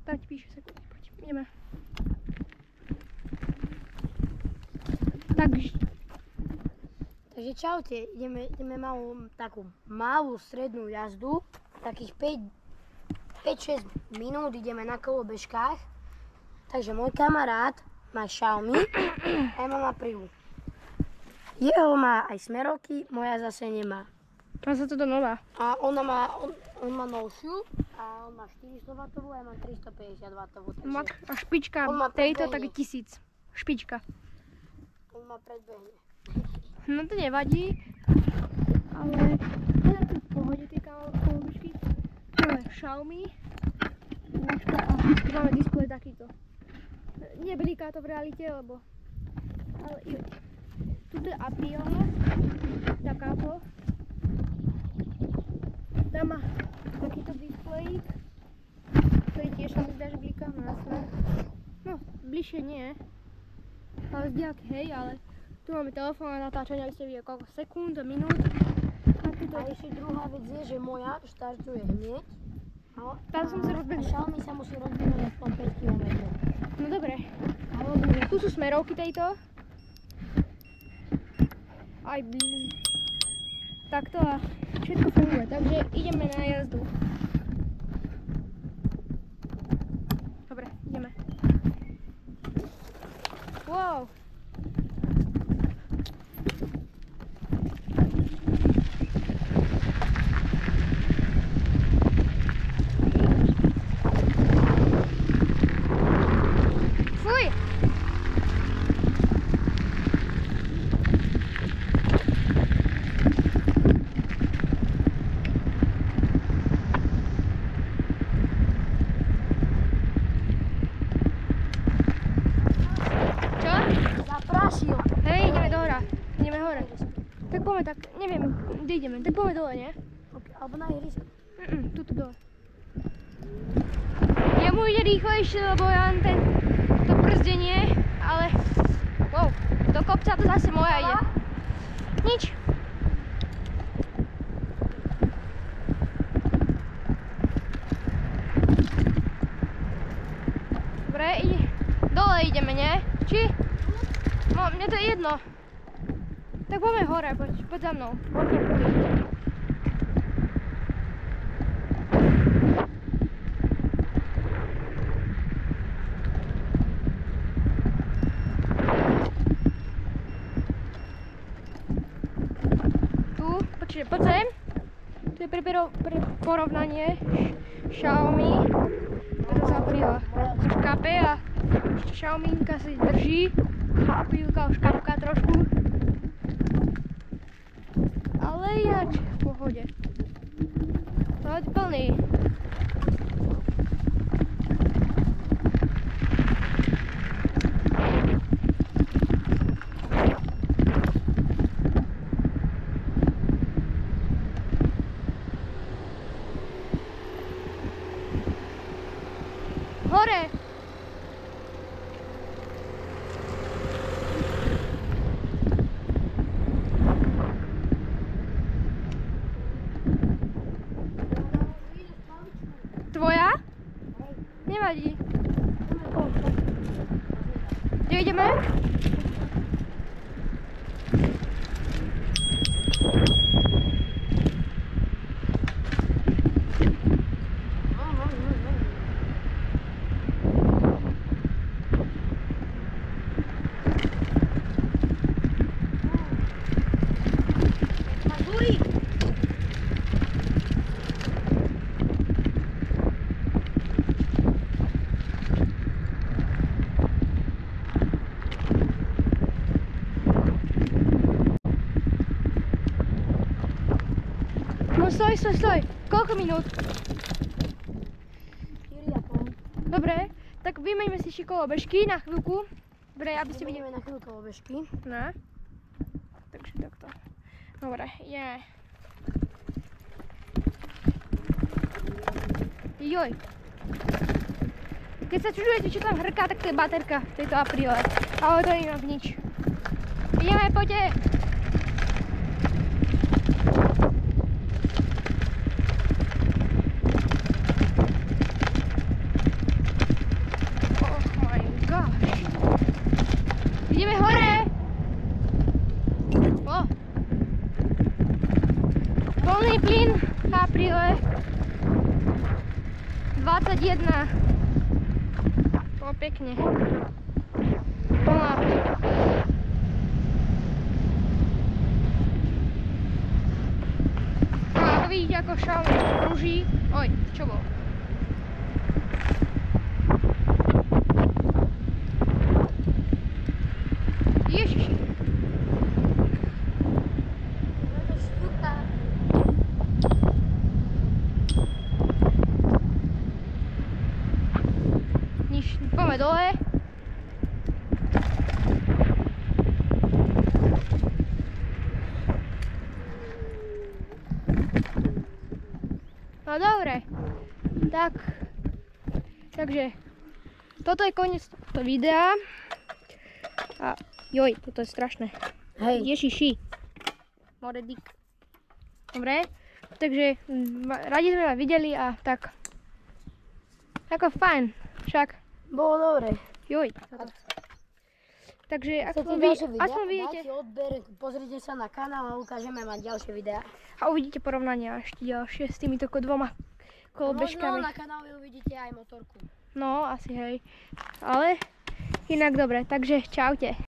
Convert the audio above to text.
Tam ti píše sekundy, poď, ideme. Takže čaute, ideme takú malú strednú jazdu, takých 5-6 minút ideme na kolobežkách. Takže môj kamarát má Xiaomi a ja mám Aprilu. Jeho má aj smerovky, moja zase nemá. Má sa toto nová. A on má novšiu a on má 400 W a ja mám 350 W. A špička tejto tak 1000. Špička. On ma predbehne. No to nevadí, ale je to v pohode tie kolobežky. Máme Xiaomi a tu máme displej takýto. Nebliká to v realite, lebo... Ale tuto je Aprila, takáto. Tam má takýto displejík, ktorý tiež sa mi zdá, že bliká na smer. No, bližšie nie, ale z diaľky hej, ale tu máme telefón a natáčanie, aby ste videli koľko sekúnd, minút. A ešte druhá vec je, že moja štartuje hneď. Tam som sa rozbehnul. Xiaomi sa musí rozbehnúť aspoň 5 km. No dobre. Tu sú smerovky tejto. Aj takto a všetko funguje, takže ideme na jazdu. Dobre, ideme. Wow. Hej, ideme do hora. Ideme hore. Tak poďme tak, neviem, kde ideme. Tak poďme dole, nie? Okay, alebo na ihrisko. Tuto dole. Jemu ide rýchlejšie, lebo ja mám to brzdenie, ale... Wow, do kopca to zase moja ide. Nič. Dobre, dole ideme, nie? Či? No, mne to je jedno. Tak poďme hore, poď za mnou. Tu, počkej, poď sem. Tu je pre porovnanie Xiaomi. Toto sa Aprila. Už kape a Xiaominka si drží. A Aprilka už kapká trošku. Ale ináč v pohode. Tohle je plný. Hore! Tvoja? Nevadí. Kde ideme? No stoj. Koľko minút? 4,5. Dobre, tak vymeňme si kolobežky na chvíľku. Dobre, aby ste videli. Na chvíľku kolobežky. No. Takže takto. Dobre, ideme. Joj. Keď sa čudujete, čo tam hrká, tak to je baterka tejto Aprile. Ale to je inak nič. Ideme, poďte. 21. To pekne. Plná. No a vidíte, ako Xiaomi kruží. Oj, čo bolo? Ježiši. Nič, poďme dole. No dobre, takže toto je koniec tohto videa. A joj, toto je strašné. Hej. Ježiši. Moredik. Dobre, takže radi sme vás videli a tak. Ako fajn, však. Bolo dobre. Joj. Takže Chcete ďalšie videá? aspoň vidíte. Dajte odber, pozrite sa na kanál a ukážeme vám ďalšie videá. A uvidíte porovnania ešte ďalšie s týmito dvoma kolobežkami. Možno na kanáli uvidíte aj motorku. No, asi hej. Ale inak dobre, takže čaute.